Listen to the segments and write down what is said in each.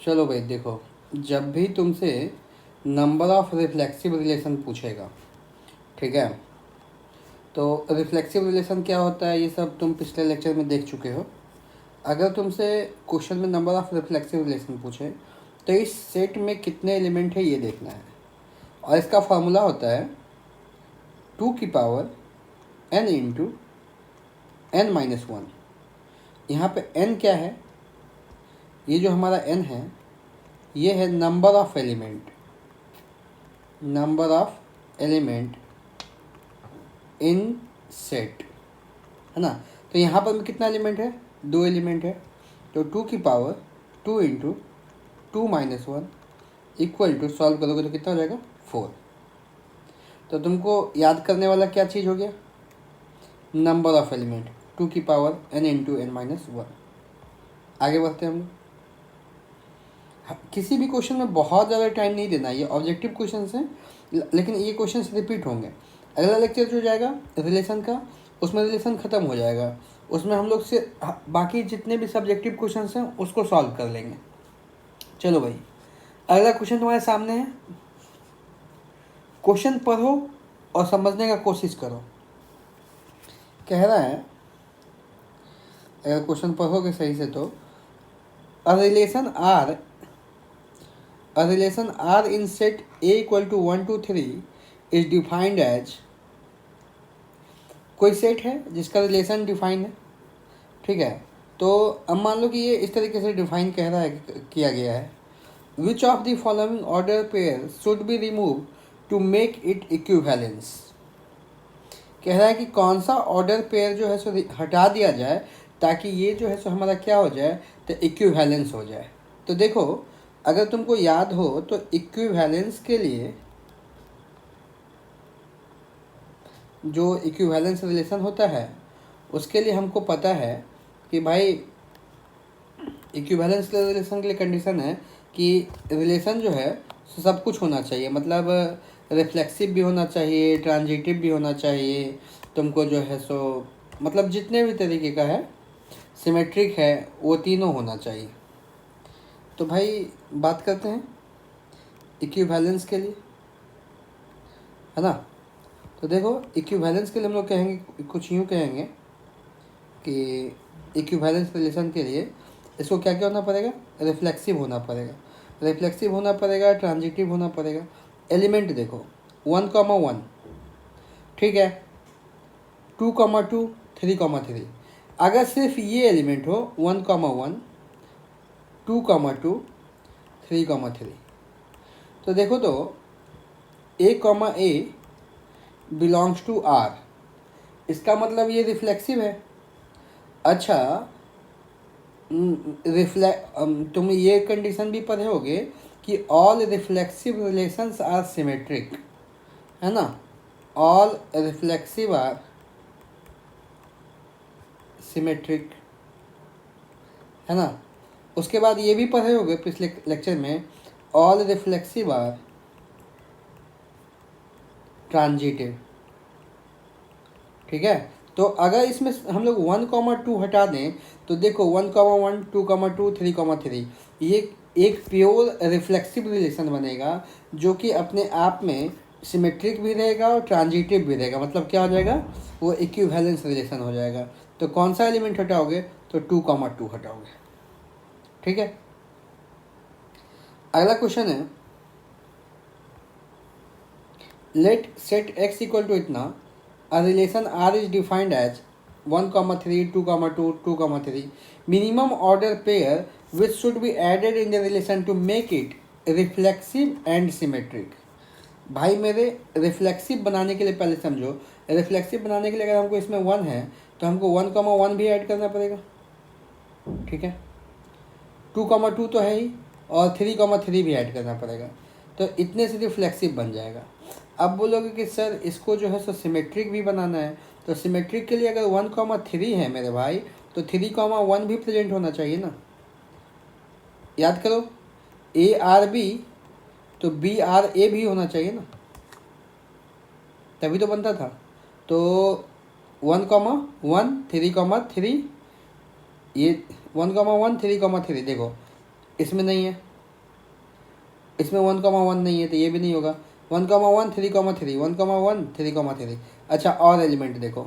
चलो भाई देखो, जब भी तुमसे नंबर ऑफ रिफ्लेक्सिव रिलेशन पूछेगा, ठीक है, तो रिफ्लेक्सिव रिलेशन क्या होता है ये सब तुम पिछले लेक्चर में देख चुके हो। अगर तुमसे क्वेश्चन में नंबर ऑफ रिफ्लेक्सिव रिलेशन पूछे तो इस सेट में कितने एलिमेंट है ये देखना है। और इसका फार्मूला होता है 2 की पावर n इंटू n-1। यहाँ पे n क्या है, ये जो हमारा n है ये है number of element, number of element in set, है ना। तो यहाँ पर कितना एलिमेंट है, 2 एलिमेंट है। तो 2 की power 2 into 2-1 equal to, solve करोगे तो कितना हो जाएगा 4। तो तुमको याद करने वाला क्या चीज़ हो गया, नंबर ऑफ एलिमेंट 2 की पावर n इंटू n-1। आगे बढ़ते हैं हम लोग। किसी भी क्वेश्चन में बहुत ज़्यादा टाइम नहीं देना, ये ऑब्जेक्टिव क्वेश्चन हैं लेकिन ये क्वेश्चन रिपीट होंगे। अगला लेक्चर जो जाएगा रिलेशन का, उसमें रिलेशन ख़त्म हो जाएगा, उसमें हम लोग से बाकी जितने भी सब्जेक्टिव क्वेश्चन हैं उसको सॉल्व कर लेंगे। चलो भाई, अगला क्वेश्चन तुम्हारे सामने है, क्वेश्चन पढ़ो और समझने का कोशिश करो। कह रहा है, अगर क्वेश्चन पढ़ोगे सही से तो a relation R in set A equal to 1 2 3 is defined as, कोई सेट है जिसका रिलेशन डिफाइन है, ठीक है। तो अब मान लो कि ये इस तरीके से डिफाइन कह रहा है, किया गया है, which of the following order pair should be remove to make it equivalence. कह रहा है कि कौन सा ऑर्डर पेयर जो है सो हटा दिया जाए ताकि ये जो है सो हमारा क्या हो जाए, तो इक्विवेलेंस हो जाए। तो देखो, अगर तुमको याद हो तो इक्विवेलेंस के लिए जो इक्विवेलेंस रिलेशन होता है उसके लिए हमको पता है कि भाई इक्विवेलेंस रिलेशन के लिए कंडीशन है कि रिलेशन जो है सब कुछ होना चाहिए, मतलब रिफ्लेक्सिव भी होना चाहिए, ट्रांजिटिव भी होना चाहिए, तुमको जो है सो मतलब जितने भी तरीके का है, सिमेट्रिक है, वो तीनों होना चाहिए। तो भाई बात करते हैं इक्विवेलेंस के लिए, है ना। तो देखो, इक्विवेलेंस के लिए हम लोग कहेंगे, कुछ यूँ कहेंगे कि इक्विवेलेंस रिलेशन के लिए इसको क्या क्या होना पड़ेगा, रिफ्लेक्सिव होना पड़ेगा, रिफ्लेक्सिव होना पड़ेगा, ट्रांजिटिव होना पड़ेगा। एलिमेंट देखो 1,1, ठीक है, 2,2 3,3। अगर सिर्फ ये एलिमेंट हो 1,1 2,2 3,3, तो देखो तो A बिलोंग्स टू R, इसका मतलब ये रिफ्लेक्सिव है। अच्छा, तुम ये कंडीशन भी पढ़े होगे कि all reflexive relations are symmetric, है ना, ऑल रिफ्लेक्सिव आर सिमेट्रिक, है ना। उसके बाद ये भी पढ़े होगे पिछले लेक्चर में, ऑल रिफ्लेक्सिव आर ट्रांजिटिव, ठीक है। तो अगर इसमें हम लोग 1,2 हटा दें तो देखो 1,1 2,2 3,3, ये एक प्योर रिफ्लेक्सिव रिलेशन बनेगा जो कि अपने आप में सिमेट्रिक भी रहेगा और ट्रांजिटिव भी रहेगा। मतलब क्या हो जाएगा, वो इक्विवेलेंस रिलेशन हो जाएगा। तो कौन सा एलिमेंट हटाओगे, तो 2,2 हटाओगे, ठीक है। अगला क्वेश्चन है, let set x equal to इतना, a relation R is defined as 1,3 2,2 2,3 minimum order pair which should be added in the relation to make it reflexive and symmetric। भाई मेरे रिफ्लेक्सिव बनाने के लिए पहले समझो, रिफ्लेक्सिव बनाने के लिए अगर हमको इसमें 1 है तो हमको 1,1 भी ऐड करना पड़ेगा, ठीक है। 2,2 तो है ही, और 3,3 भी ऐड करना पड़ेगा, तो इतने से रिफ्लेक्सिव बन जाएगा। अब बोलोगे कि सर इसको जो है सो सिमेट्रिक भी बनाना है, तो सिमेट्रिक के लिए अगर 1,3 है मेरे भाई, तो 3,1 भी प्रेजेंट होना चाहिए ना। याद करो, ARB तो BRA भी होना चाहिए ना, तभी तो बनता था। तो 1,1 3,3, ये 1,1 3,3 देखो इसमें नहीं है, इसमें 1,1 नहीं है तो ये भी नहीं होगा। 1,1 3,3 1,1 3,3। अच्छा और एलिमेंट देखो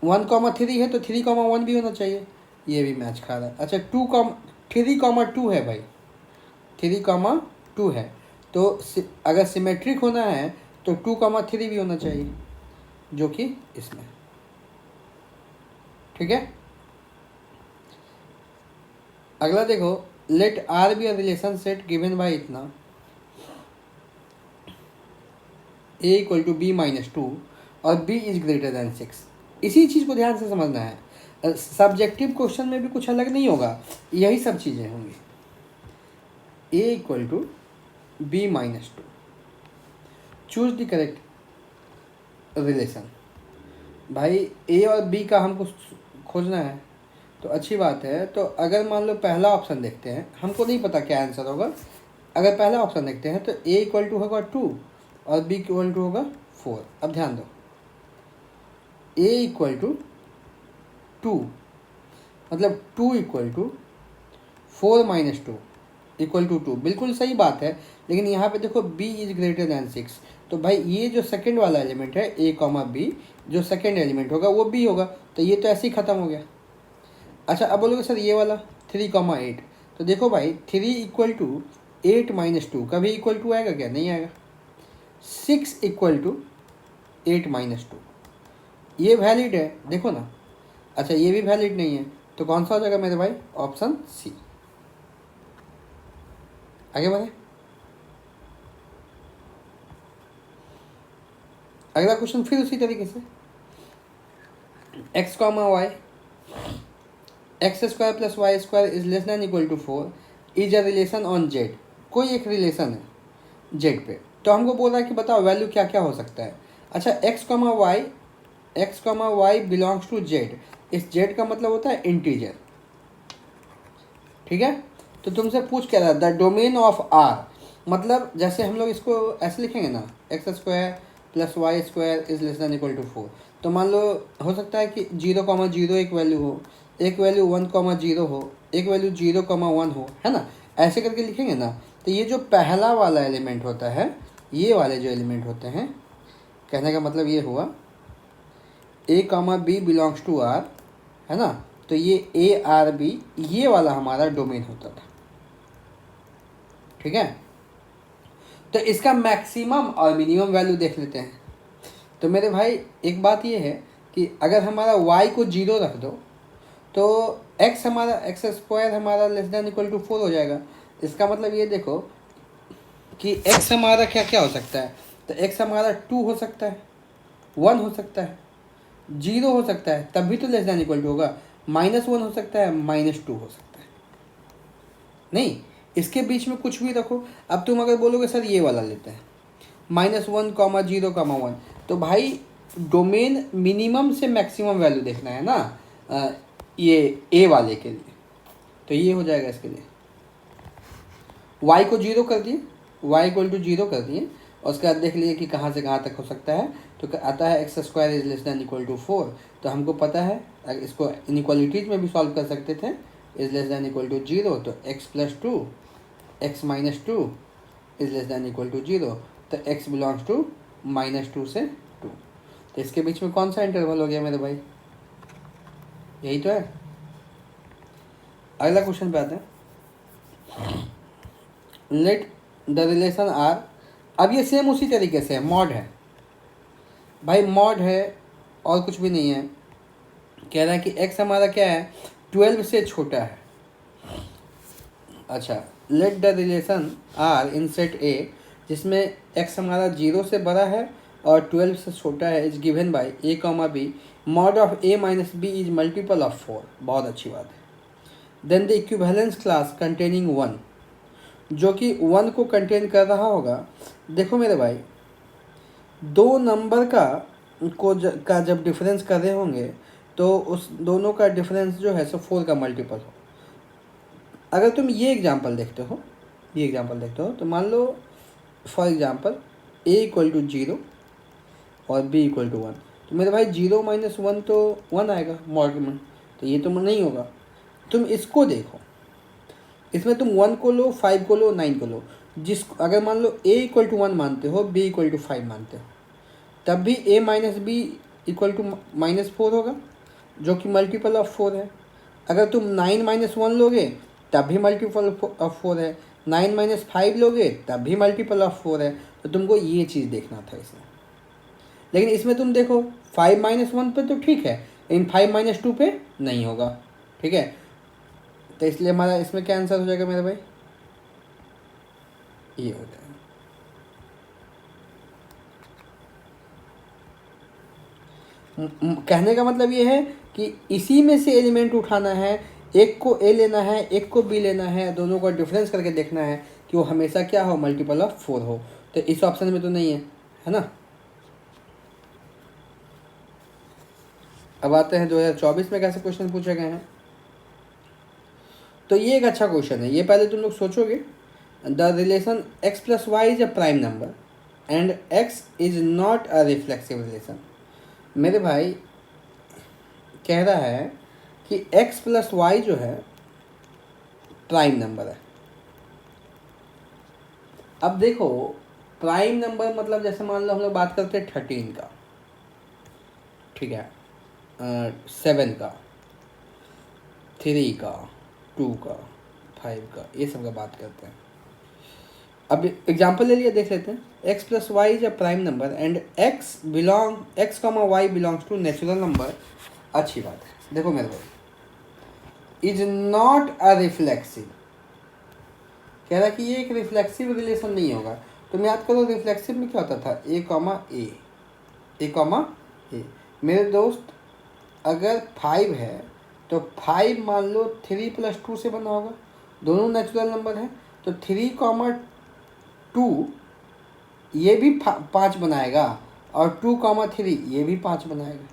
1,3 है तो 3,1 भी होना चाहिए, ये भी मैच खा रहा है। अच्छा 3,2 है भाई, 3,2 है तो अगर सिमेट्रिक होना है तो 2,3 भी होना चाहिए, जो कि इसमें। ठीक है, अगला देखो, let R be a relation set given by इतना a equal to B minus two और b इज ग्रेटर देन 6। इसी चीज़ को ध्यान से समझना है, सब्जेक्टिव क्वेश्चन में भी कुछ अलग नहीं होगा, यही सब चीज़ें होंगी। a equal to B minus two, choose the correct relation. भाई a और b का हमको खोजना है तो अच्छी बात है। तो अगर मान लो पहला ऑप्शन देखते हैं, हमको नहीं पता क्या आंसर होगा, अगर पहला ऑप्शन देखते हैं तो a इक्वल टू होगा 2 और b इक्वल टू होगा 4। अब ध्यान दो, a इक्वल टू 2 मतलब 2 equal to 4 minus 2 equal to 2, बिल्कुल सही बात है। लेकिन यहाँ पे देखो b इज ग्रेटर दैन 6, तो भाई ये जो सेकंड वाला एलिमेंट है a कॉमा b, जो सेकंड एलिमेंट होगा वो b होगा, तो ये तो ऐसे ही ख़त्म हो गया। अच्छा अब बोलोगे सर ये वाला 3,8, तो देखो भाई 3 इक्वल टू 8 माइनस 2 कभी इक्वल टू आएगा क्या? नहीं आएगा। 6 इक्वल टू 8 माइनस 2, ये वैलिड है, देखो ना। अच्छा ये भी वैलिड नहीं है, तो कौन सा हो जाएगा मेरे भाई? Option C. आगे बढ़े, अगला क्वेश्चन फिर उसी तरीके से, x comma Y X square plus Y square is less than equal to 4 is a relation on Z. कोई एक रिलेशन है जेड पे, तो हमको बोल रहा है कि बताओ वैल्यू क्या क्या हो सकता है। अच्छा X comma Y belongs to Z, इस जेड का मतलब होता है इंटीजर। ठीक है, तो तुमसे पूछ क्या रहा है, द डोमेन ऑफ आर, मतलब जैसे हम लोग इसको ऐसे लिखेंगे ना, X square plus Y square is less than equal to 4, तो मान लो हो सकता है कि 0,0 एक वैल्यू हो, एक वैल्यू 1,0 हो, एक वैल्यू 0,1 हो, है ना, ऐसे करके लिखेंगे ना। तो ये जो पहला वाला एलिमेंट होता है, ये वाले जो एलिमेंट होते हैं, कहने का मतलब ये हुआ a comma B belongs to R, है ना, तो ये ए आर बी ये वाला हमारा डोमेन होता था। ठीक है, तो इसका मैक्सिमम और मिनिमम वैल्यू देख लेते हैं। तो मेरे भाई एक बात ये है कि अगर हमारा y को 0 रख दो तो x हमारा एक्स स्क्वायर हमारा लेस देन इक्वल टू 4 हो जाएगा। इसका मतलब ये देखो कि x हमारा क्या क्या हो सकता है, तो x हमारा 2 हो सकता है, 1 हो सकता है, 0 हो सकता है, तभी तो लेस देन इक्वल टू होगा, -1 हो सकता है, -2 हो सकता है, नहीं इसके बीच में कुछ भी रखो। अब तुम अगर बोलोगे सर ये वाला लेते हैं -1,0,1, तो भाई डोमेन मिनिमम से मैक्सिमम वैल्यू देखना है ना, ये ए वाले के लिए, तो ये हो जाएगा इसके लिए। y को 0 कर दिए, y इक्वल टू 0 कर दिए, और उसके बाद देख लिए कि कहाँ से कहाँ तक हो सकता है, तो आता है X square is less than equal to 4, तो हमको पता है इसको इनइक्वालिटीज़ में भी सॉल्व कर सकते थे, is less than equal to 0, तो x plus 2 x minus 2 is less than equal to 0, तो x बिलोंग्स टू -2 से 2, तो इसके बीच में कौन सा इंटरवल हो गया मेरे भाई? यही तो है। अगला क्वेश्चन पे आते हैं, लेट द रिलेशन आर, अब ये सेम उसी तरीके से है, मॉड है भाई, मॉड है और कुछ भी नहीं है। कह रहा है कि x हमारा क्या है, 12 से छोटा है। अच्छा let the relation R in set A, जिसमें x हमारा 0 से बड़ा है और 12 से छोटा है, is given by a comma B, mod of a minus B is multiple of 4, बहुत अच्छी बात है। Then the equivalence class containing 1, जो कि 1 को कंटेन कर रहा होगा। देखो मेरे भाई, दो नंबर का जब डिफरेंस कर रहे होंगे तो उस दोनों का डिफरेंस जो है सो 4 का मल्टीपल हो। अगर तुम ये एग्जांपल देखते हो तो मान लो for example a equal to 0 और b इक्वल टू 1, तो मेरे भाई 0 माइनस 1 तो 1 आएगा मॉड में, तो ये तो नहीं होगा। तुम इसको देखो, इसमें तुम 1 को लो, 5 को लो, 9 को लो, जिस अगर मान लो a इक्वल टू 1 मानते हो, b इक्वल टू 5 मानते हो, तब भी a minus B equal to -4 होगा, जो कि मल्टीपल ऑफ 4 है। अगर तुम 9 माइनस 1 लोगे तब भी मल्टीपल ऑफ 4 है, 9 माइनस 5 लोगे तब भी मल्टीपल ऑफ 4 है। तो तुमको ये चीज़ देखना था इसमें। लेकिन इसमें तुम देखो 5 माइनस 1 पे तो ठीक है, लेकिन 5 माइनस 2 पे नहीं होगा। ठीक है, तो इसलिए हमारा इसमें क्या आंसर हो जाएगा मेरे भाई, ये हो जाएगा। कहने का मतलब ये है कि इसी में से एलिमेंट उठाना है, एक को ए लेना है, एक को बी लेना है, दोनों का डिफरेंस करके देखना है कि वो हमेशा क्या हो, मल्टीपल ऑफ 4 हो। तो इस ऑप्शन में तो नहीं है ना। अब आते हैं 2024 में कैसे क्वेश्चन पूछे गए हैं। तो ये एक अच्छा क्वेश्चन है, ये पहले तुम लोग सोचोगे। The relation x plus Y is a prime number and x is not a reflexive relation. मेरे भाई कह रहा है कि x प्लस वाई जो है प्राइम नंबर है। अब देखो प्राइम नंबर मतलब जैसे मान लो हम लोग बात करते हैं 13 का, ठीक है, 7 का, 3 का, 2 का, 5 का, ये सब का बात करते हैं। अब एग्जाम्पल ले लिया, देख लेते हैं। x plus Y is a prime number and x comma Y belongs to natural number. अच्छी बात है। देखो मेरे भाई, इज नॉट अ रिफ्लेक्सिव, कह रहा है कि ये एक रिफ्लेक्सिव रिलेशन नहीं होगा। तुम याद करो रिफ्लेक्सिव में क्या होता था, ए कॉमा ए। मेरे दोस्त अगर 5 है तो 5 मान लो 3 प्लस 2 से बना होगा, दोनों नेचुरल नंबर है, तो 3 कॉमा 2 ये भी 5 बनाएगा और 2 कॉमा 3 ये भी 5 बनाएगा,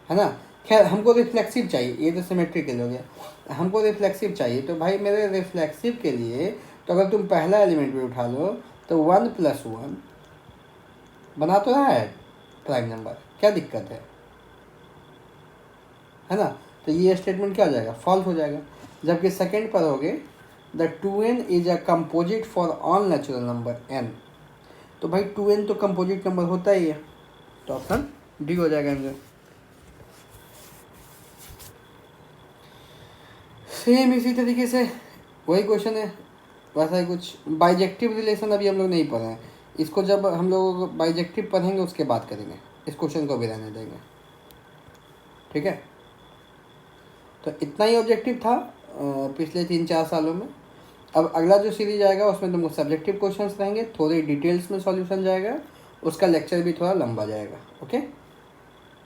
है ना। खैर हमको रिफ्लेक्सिव चाहिए, ये तो सिमेट्रिकल हो गया, हमको रिफ्लेक्सिव चाहिए। तो भाई मेरे रिफ्लेक्सिव के लिए तो अगर तुम पहला एलिमेंट भी उठा लो तो 1 प्लस 1 बना तो रहा है प्राइम नंबर, क्या दिक्कत है ना। तो ये स्टेटमेंट क्या हो जाएगा, फॉल्स हो जाएगा। जबकि सेकेंड पर होगे the 2n is a composite for all natural number n। तो भाई 2n तो कंपोजिट नंबर होता ही है, तो ऑप्शन डी हो जाएगा आंसर। सेम इसी तरीके से वही क्वेश्चन है, वैसा ही कुछ। बाइजेक्टिव रिलेशन अभी हम लोग नहीं पढ़े हैं, इसको जब हम लोग बाइजेक्टिव पढ़ेंगे उसके बाद करेंगे, इस क्वेश्चन को भी रहने देंगे। ठीक है, तो इतना ही ऑब्जेक्टिव था पिछले 3-4 सालों में। अब अगला जो सीरीज आएगा उसमें तुमको सब्जेक्टिव क्वेश्चंस रहेंगे, थोड़े डिटेल्स में सॉल्यूशन जाएगा, उसका लेक्चर भी थोड़ा लंबा जाएगा। ओके।